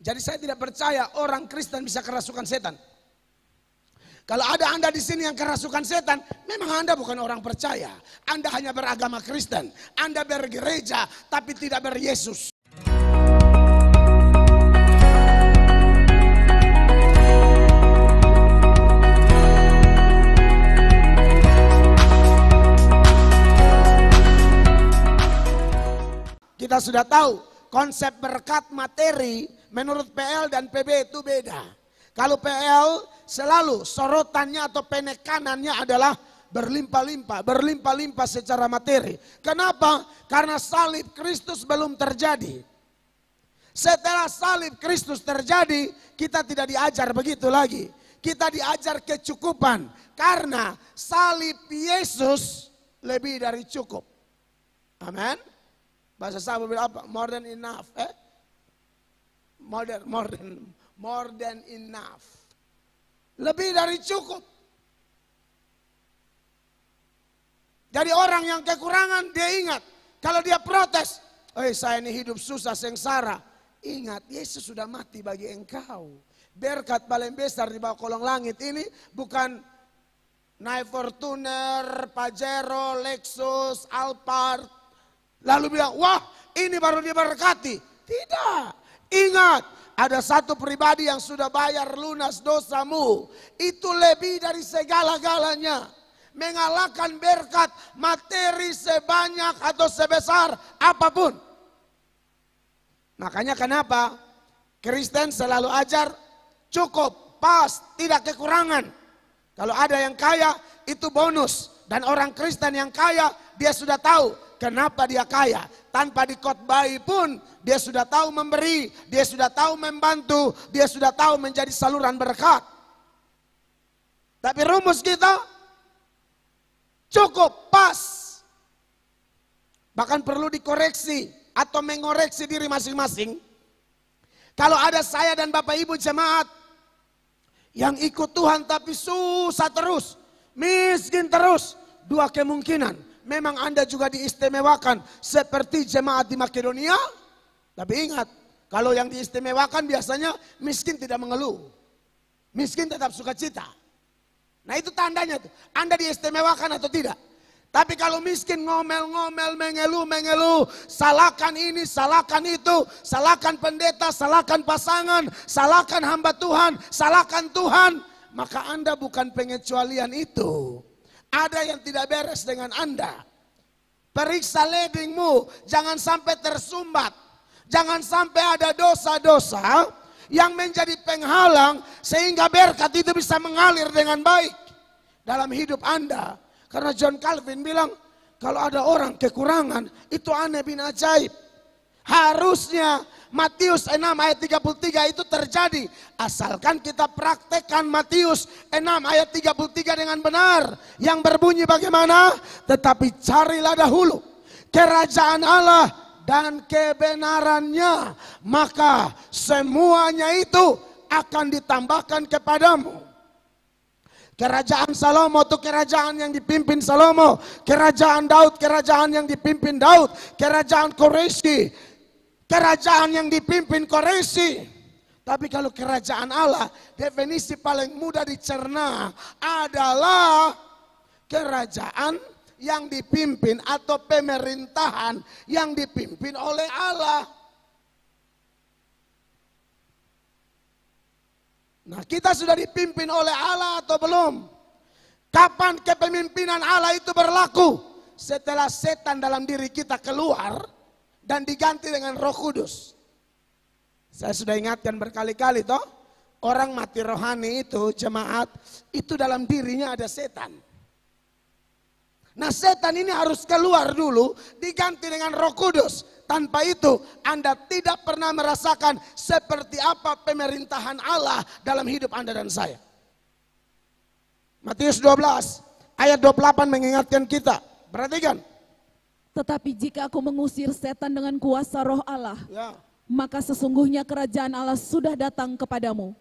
Jadi saya tidak percaya orang Kristen bisa kerasukan setan. Kalau ada Anda di sini yang kerasukan setan, memang Anda bukan orang percaya. Anda hanya beragama Kristen. Anda bergereja tapi tidak beryesus. Kita sudah tahu konsep berkat materi menurut PL dan PB itu beda. Kalau PL selalu sorotannya atau penekanannya adalah berlimpah-limpah secara materi. Kenapa? Karena salib Kristus belum terjadi. Setelah salib Kristus terjadi, kita tidak diajar begitu lagi. Kita diajar kecukupan karena salib Yesus lebih dari cukup. Amin. Bahasa Saba bilang apa? More than enough. More than enough. Lebih dari cukup. Jadi orang yang kekurangan dia ingat. Kalau dia protes, saya ini hidup susah sengsara. Ingat, Yesus sudah mati bagi engkau. Berkat paling besar di bawah kolong langit ini bukan naik Fortuner, Pajero, Lexus, Alphard. Lalu bilang, wah ini baru diberkati. Tidak. Ingat, ada satu pribadi yang sudah bayar lunas dosamu. Itu lebih dari segala-galanya. Mengalahkan berkat materi sebanyak atau sebesar apapun. Makanya kenapa Kristen selalu ajar cukup, pas, tidak kekurangan. Kalau ada yang kaya itu bonus. Dan orang Kristen yang kaya dia sudah tahu kenapa dia kaya. Tanpa dikhotbahi pun dia sudah tahu memberi, dia sudah tahu membantu, dia sudah tahu menjadi saluran berkat. Tapi rumus kita cukup, pas. Bahkan perlu dikoreksi atau mengoreksi diri masing-masing. Kalau ada saya dan Bapak Ibu jemaat yang ikut Tuhan tapi susah terus, miskin terus, dua kemungkinan. Memang Anda juga diistimewakan seperti jemaat di Makedonia. Tapi ingat, kalau yang diistimewakan biasanya miskin tidak mengeluh. Miskin tetap sukacita. Nah itu tandanya tuh, Anda diistimewakan atau tidak. Tapi kalau miskin ngomel-ngomel, mengeluh, salahkan ini, salahkan itu, salahkan pendeta, salahkan pasangan, salahkan hamba Tuhan, salahkan Tuhan. Maka Anda bukan pengecualian itu. Ada yang tidak beres dengan Anda. Periksa ledingmu, jangan sampai tersumbat. Jangan sampai ada dosa-dosa yang menjadi penghalang sehingga berkat itu bisa mengalir dengan baik dalam hidup Anda. Karena John Calvin bilang, kalau ada orang kekurangan, itu aneh bin ajaib. Harusnya Matius 6 ayat 33 itu terjadi. Asalkan kita praktekkan Matius 6 ayat 33 dengan benar. Yang berbunyi bagaimana? Tetapi carilah dahulu kerajaan Allah dan kebenarannya. Maka semuanya itu akan ditambahkan kepadamu. Kerajaan Salomo itu kerajaan yang dipimpin Salomo. Kerajaan Daud, kerajaan yang dipimpin Daud. Kerajaan Koreshi, kerajaan yang dipimpin Koreshi. Tapi kalau kerajaan Allah, definisi paling mudah dicerna adalah kerajaan yang dipimpin atau pemerintahan yang dipimpin oleh Allah. Nah, kita sudah dipimpin oleh Allah atau belum? Kapan kepemimpinan Allah itu berlaku? Setelah setan dalam diri kita keluar dan diganti dengan Roh Kudus. Saya sudah ingatkan berkali-kali toh, orang mati rohani itu jemaat, itu dalam dirinya ada setan. Nah, setan ini harus keluar dulu, diganti dengan Roh Kudus. Tanpa itu Anda tidak pernah merasakan seperti apa pemerintahan Allah dalam hidup Anda dan saya. Matius 12 ayat 28 mengingatkan kita. Perhatikan. Tetapi jika aku mengusir setan dengan kuasa Roh Allah, Ya. maka sesungguhnya kerajaan Allah sudah datang kepadamu.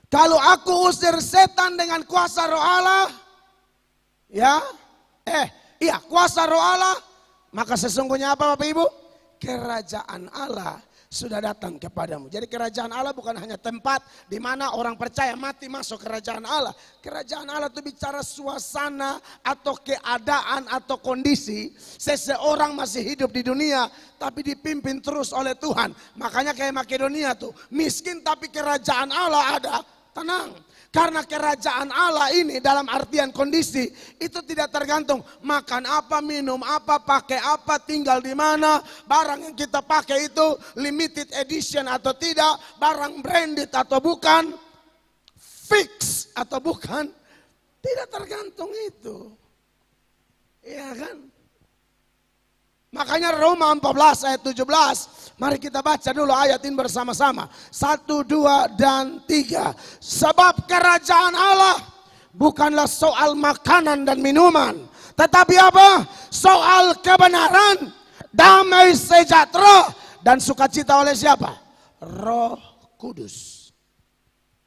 Kalau aku usir setan dengan kuasa Roh Allah, kuasa Roh Allah, maka sesungguhnya apa Bapak Ibu? Kerajaan Allah sudah datang kepadamu. Jadi kerajaan Allah bukan hanya tempat di mana orang percaya mati masuk kerajaan Allah. Kerajaan Allah itu bicara suasana atau keadaan atau kondisi seseorang masih hidup di dunia tapi dipimpin terus oleh Tuhan. Makanya kayak Makedonia tuh, miskin tapi kerajaan Allah ada, tenang. Karena kerajaan Allah ini dalam artian kondisi itu tidak tergantung makan apa, minum apa, pakai apa, tinggal di mana. Barang yang kita pakai itu limited edition atau tidak, barang branded atau bukan, fix atau bukan, tidak tergantung itu. Iya kan? Makanya Roma 14 ayat 17. Mari kita baca dulu ayat ini bersama-sama. 1, 2, dan 3. Sebab kerajaan Allah bukanlah soal makanan dan minuman. Tetapi apa? Soal kebenaran, damai sejahtera, dan sukacita oleh siapa? Roh Kudus.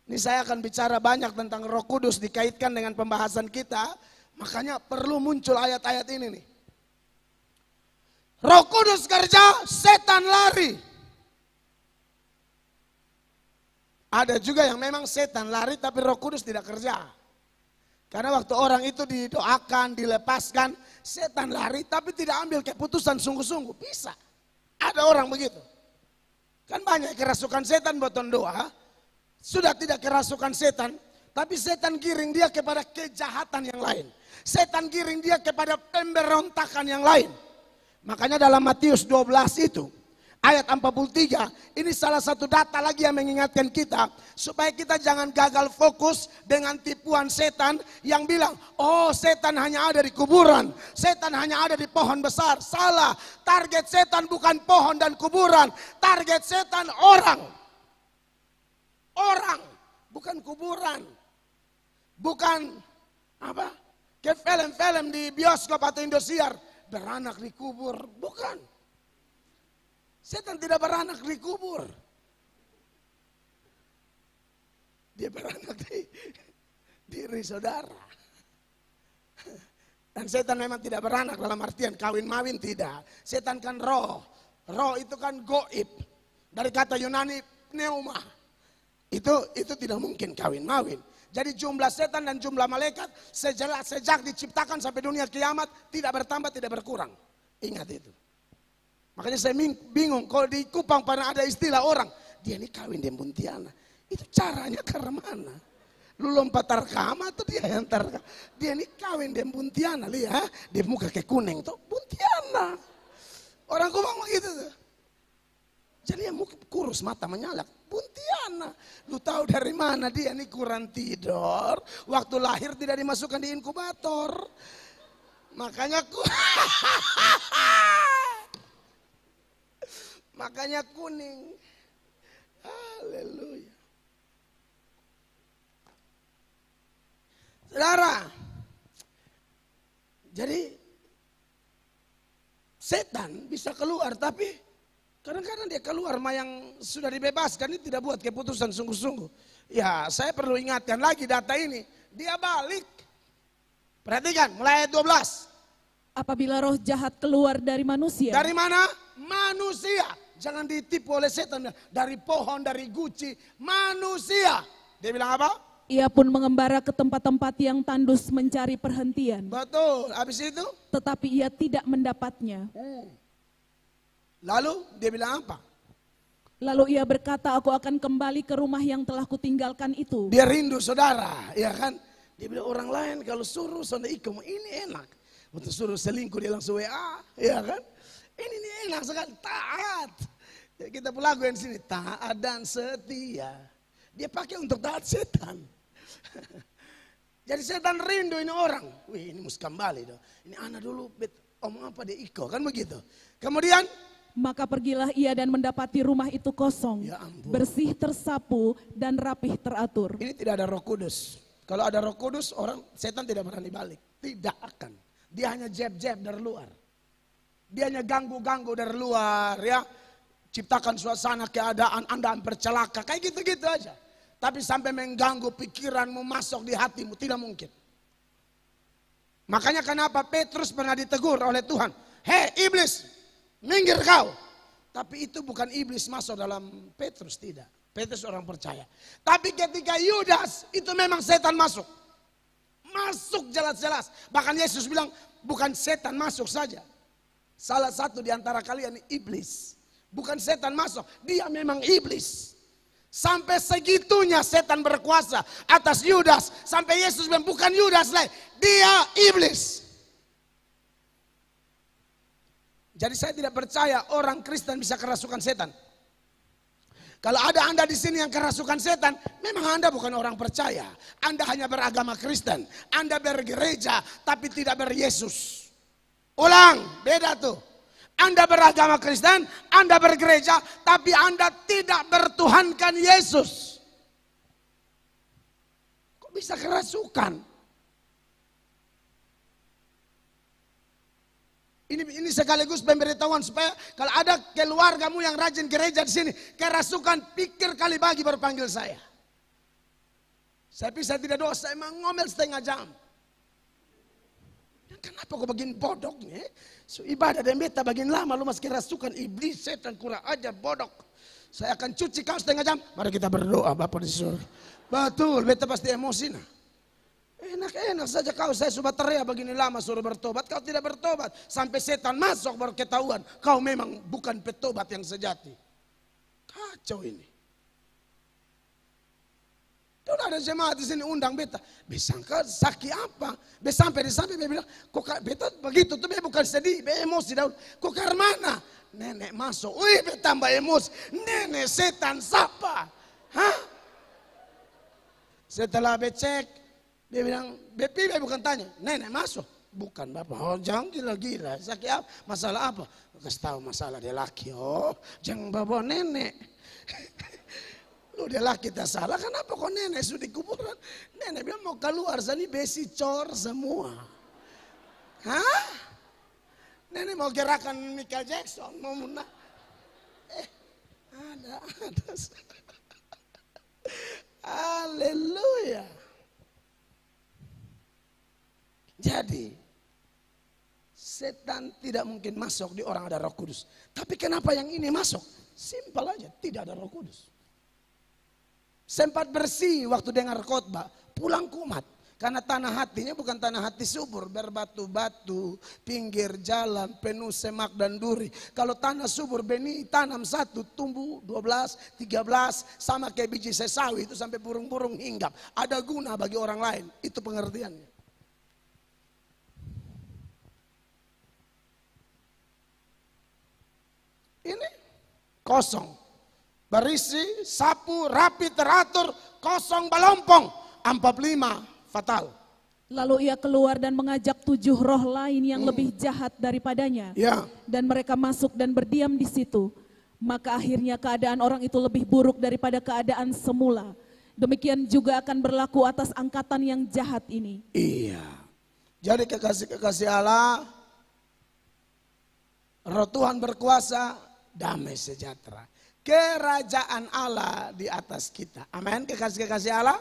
Ini saya akan bicara banyak tentang Roh Kudus dikaitkan dengan pembahasan kita. Makanya perlu muncul ayat-ayat ini nih. Roh Kudus kerja, setan lari. Ada juga yang memang setan lari tapi Roh Kudus tidak kerja. Karena waktu orang itu didoakan, dilepaskan, setan lari tapi tidak ambil keputusan sungguh-sungguh. Bisa. Ada orang begitu. Kan banyak kerasukan setan boton doa. Sudah tidak kerasukan setan, tapi setan giring dia kepada kejahatan yang lain. Setan giring dia kepada pemberontakan yang lain. Makanya dalam Matius 12 itu, ayat 43, ini salah satu data lagi yang mengingatkan kita, supaya kita jangan gagal fokus dengan tipuan setan yang bilang, oh setan hanya ada di kuburan, setan hanya ada di pohon besar. Salah, target setan bukan pohon dan kuburan, target setan orang. Orang, bukan kuburan. Bukan, apa, kayak film-film di bioskop atau Indosiar, beranak di kubur, bukan. Setan tidak beranak di kubur. Dia beranak di diri saudara. Dan setan memang tidak beranak dalam artian kawin mawin, tidak. Setan kan roh. Roh itu kan goib. Dari kata Yunani pneuma. Itu tidak mungkin kawin mawin. Jadi jumlah setan dan jumlah malaikat sejak diciptakan sampai dunia kiamat tidak bertambah, tidak berkurang. Ingat itu. Makanya saya bingung kalau di Kupang pernah ada istilah orang, dia ini kawin dengan Buntiana. Itu caranya karena mana? Lu lompat tarkama atau dia yang tarkama? Dia ini kawin dengan Buntiana, lihat dia muka kayak kuning tuh Buntiana. Orang Kupang begitu tuh. Jadi yang muka kurus, mata menyalak, Buntiana. Lu tahu dari mana dia ini kurang tidur? Waktu lahir tidak dimasukkan di inkubator. Makanya kuning. Haleluya. Saudara, jadi setan bisa keluar tapi kadang-kadang dia keluar yang sudah dibebaskan ini tidak buat keputusan sungguh-sungguh. Ya saya perlu ingatkan lagi data ini. Dia balik. Perhatikan mulai ayat 12. Apabila roh jahat keluar dari manusia. Dari mana? Manusia. Jangan ditipu oleh setan. Dari pohon, dari guci. Manusia. Dia bilang apa? Ia pun mengembara ke tempat-tempat yang tandus mencari perhentian. Betul. Habis itu? Tetapi ia tidak mendapatnya. Lalu dia bilang apa? Lalu ia berkata, aku akan kembali ke rumah yang telah kutinggalkan itu. Dia rindu saudara, ya kan? Dia bilang orang lain kalau suruh sonda ikum ini enak. Untuk suruh selingkuh dia langsung WA, ya kan? Ini nih enak sekali, taat. Ya, kita lagu yang sini, taat dan setia. Dia pakai untuk taat setan. Jadi setan rindu ini orang. Wih ini mesti kembali dong. Ini anak dulu omong apa dia iko, kan begitu. Kemudian maka pergilah ia dan mendapati rumah itu kosong, ya ampun, bersih tersapu dan rapih teratur. Ini tidak ada Roh Kudus. Kalau ada Roh Kudus orang setan tidak berani balik. Tidak akan. Dia hanya jeb-jeb dari luar. Dia hanya ganggu-ganggu dari luar ya. Ciptakan suasana keadaan Anda hampir celaka. Kayak gitu-gitu aja. Tapi sampai mengganggu pikiranmu masuk di hatimu. Tidak mungkin. Makanya kenapa Petrus pernah ditegur oleh Tuhan. Hei iblis, minggir kau. Tapi itu bukan iblis masuk dalam Petrus, tidak. Petrus orang percaya. Tapi ketika Yudas, itu memang setan masuk. Masuk jelas-jelas. Bahkan Yesus bilang, bukan setan masuk saja. Salah satu di antara kalian iblis. Bukan setan masuk, dia memang iblis. Sampai segitunya setan berkuasa atas Yudas. Sampai Yesus bilang, bukan Yudas lagi, dia iblis. Jadi saya tidak percaya orang Kristen bisa kerasukan setan. Kalau ada Anda di sini yang kerasukan setan, memang Anda bukan orang percaya. Anda hanya beragama Kristen. Anda bergereja tapi tidak beryesus. Ulang, beda tuh. Anda beragama Kristen, Anda bergereja tapi Anda tidak bertuhankan Yesus. Kok bisa kerasukan? Ini sekaligus pemberitahuan supaya kalau ada keluargamu yang rajin gereja di sini, kerasukan, pikir kali bagi baru panggil saya. Saya tidak dosa, saya ngomel setengah jam. Kenapa kau begini bodohnya? So, ibadah dan beta begini lama, lu masih kerasukan iblis, setan, kurang ajar, bodoh. Saya akan cuci kau setengah jam, mari kita berdoa Bapak di surga. Betul, beta pasti emosi nah. Enak-enak saja kau, saya sudah teriak begini lama suruh bertobat, kau tidak bertobat. Sampai setan masuk baru ketahuan, kau memang bukan petobat yang sejati. Kacau ini. Sudah ada jemaat di sini undang beta. Besangka sakit apa? Sampai dia bilang, kok beta begitu tuh beta bukan sedih, beta emosi dahulu. Kok mana? Nenek masuk, wih beta tambah emosi. Nenek setan siapa? Hah? Setelah becek, dia bilang, Bepi bukan tanya, nenek masuk. Bukan Bapak, oh jangan gila-gila, sakit apa? Masalah apa? Kasih tahu masalah dia laki, oh jangan bawa nenek. Lu dia laki tak salah, kenapa kok nenek sudah di kuburan? Nenek bilang mau keluar, sini besi cor semua. Hah? Nenek mau gerakan Michael Jackson, mau munah. Ada. Haleluya. Jadi setan tidak mungkin masuk di orang ada Roh Kudus. Tapi kenapa yang ini masuk? Simpel aja, tidak ada Roh Kudus. Sempat bersih waktu dengar khotbah, pulang kumat. Karena tanah hatinya bukan tanah hati subur, berbatu-batu, pinggir jalan, penuh semak dan duri. Kalau tanah subur, benih tanam satu, tumbuh 12, 13, sama kayak biji sesawi itu sampai burung-burung hinggap. Ada guna bagi orang lain, itu pengertiannya. Ini kosong, berisi, sapu, rapi, teratur, kosong, balompong, 45 fatal. Lalu ia keluar dan mengajak 7 roh lain yang lebih jahat daripadanya. Ya. Dan mereka masuk dan berdiam di situ. Maka akhirnya keadaan orang itu lebih buruk daripada keadaan semula. Demikian juga akan berlaku atas angkatan yang jahat ini. Iya. Jadi kekasih Allah, Roh Tuhan berkuasa, damai sejahtera. Kerajaan Allah di atas kita. Amin, kekasih Allah.